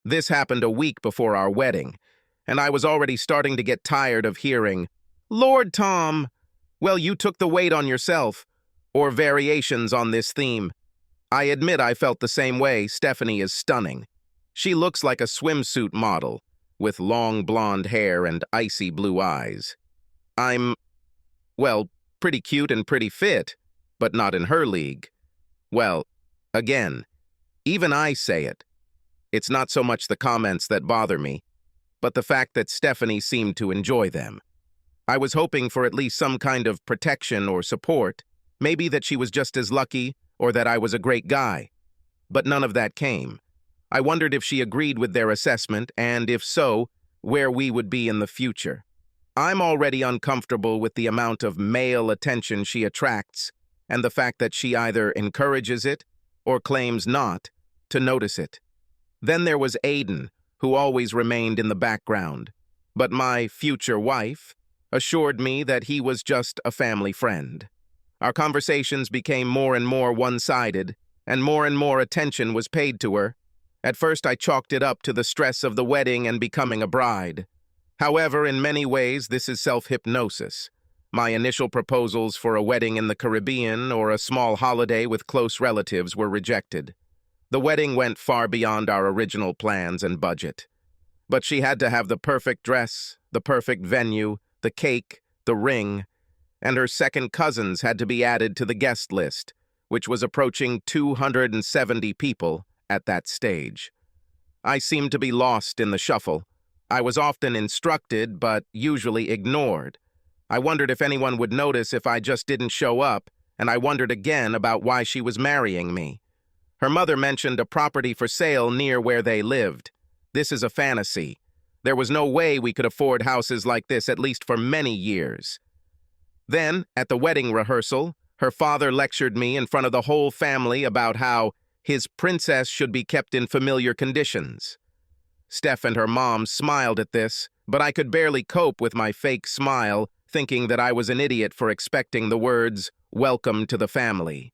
This happened a week before our wedding, and I was already starting to get tired of hearing, "Lord Tom, well, you took the weight on yourself," or variations on this theme. I admit I felt the same way. Stephanie is stunning. She looks like a swimsuit model, with long blonde hair and icy blue eyes. I'm, well, pretty cute and pretty fit, but not in her league. Well, again, even I say it. It's not so much the comments that bother me, but the fact that Stephanie seemed to enjoy them. I was hoping for at least some kind of protection or support, maybe that she was just as lucky or that I was a great guy. But none of that came. I wondered if she agreed with their assessment, and if so, where we would be in the future. I'm already uncomfortable with the amount of male attention she attracts, and the fact that she either encourages it or claims not to notice it. Then there was Aiden, who always remained in the background, but my future wife assured me that he was just a family friend. Our conversations became more and more one-sided, and more attention was paid to her. At first I chalked it up to the stress of the wedding and becoming a bride. However, in many ways this is self-hypnosis. My initial proposals for a wedding in the Caribbean or a small holiday with close relatives were rejected. The wedding went far beyond our original plans and budget. But she had to have the perfect dress, the perfect venue, the cake, the ring, and her second cousins had to be added to the guest list, which was approaching 270 people at that stage. I seemed to be lost in the shuffle. I was often instructed, but usually ignored. I wondered if anyone would notice if I just didn't show up, and I wondered again about why she was marrying me. Her mother mentioned a property for sale near where they lived. This is a fantasy. There was no way we could afford houses like this, at least for many years. Then, at the wedding rehearsal, her father lectured me in front of the whole family about how his princess should be kept in familiar conditions. Steph and her mom smiled at this, but I could barely cope with my fake smile, thinking that I was an idiot for expecting the words, "Welcome to the family."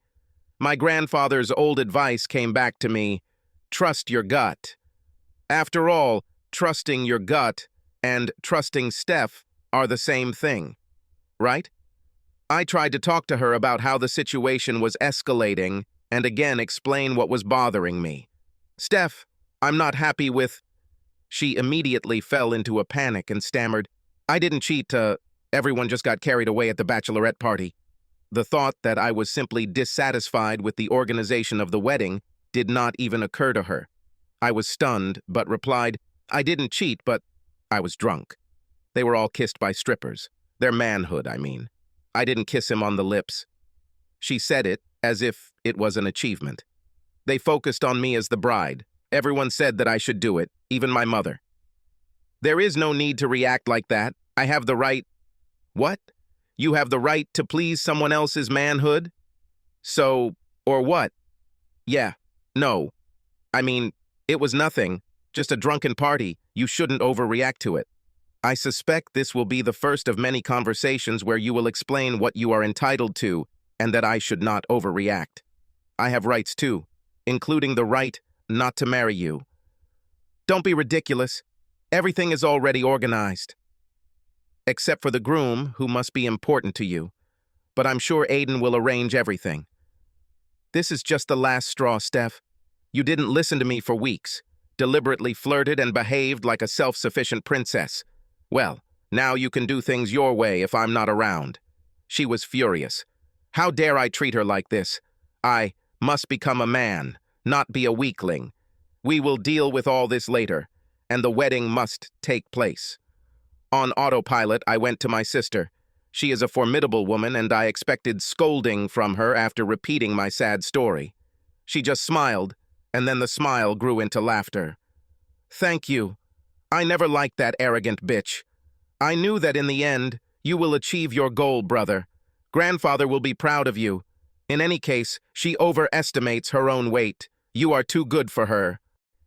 My grandfather's old advice came back to me, trust your gut. After all, trusting your gut and trusting Steph are the same thing, right? I tried to talk to her about how the situation was escalating and again explain what was bothering me. "Steph, I'm not happy with..." She immediately fell into a panic and stammered, "I didn't cheat, everyone just got carried away at the bachelorette party." The thought that I was simply dissatisfied with the organization of the wedding did not even occur to her. I was stunned, but replied, "I didn't cheat, but I was drunk. They were all kissed by strippers. Their manhood, I mean. I didn't kiss him on the lips." She said it as if it was an achievement. They focused on me as the bride. Everyone said that I should do it, even my mother. There is no need to react like that. I have the right... What? You have the right to please someone else's manhood? So, or what? Yeah, no. I mean, it was nothing, just a drunken party. You shouldn't overreact to it. I suspect this will be the first of many conversations where you will explain what you are entitled to and that I should not overreact. I have rights too, including the right not to marry you. Don't be ridiculous. Everything is already organized. Except for the groom, who must be important to you. But I'm sure Aiden will arrange everything. This is just the last straw, Steph. You didn't listen to me for weeks, deliberately flirted and behaved like a self-sufficient princess. Well, now you can do things your way if I'm not around. She was furious. How dare I treat her like this? I must become a man, not be a weakling. We will deal with all this later, and the wedding must take place. On autopilot, I went to my sister. She is a formidable woman, and I expected scolding from her after repeating my sad story. She just smiled, and then the smile grew into laughter. "Thank you. I never liked that arrogant bitch. I knew that in the end, you will achieve your goal, brother. Grandfather will be proud of you. In any case, she overestimates her own weight. You are too good for her.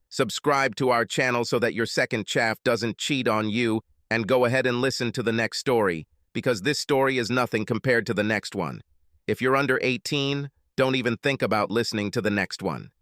Subscribe to our channel so that your second chaff doesn't cheat on you, and go ahead and listen to the next story, because this story is nothing compared to the next one. If you're under 18, don't even think about listening to the next one.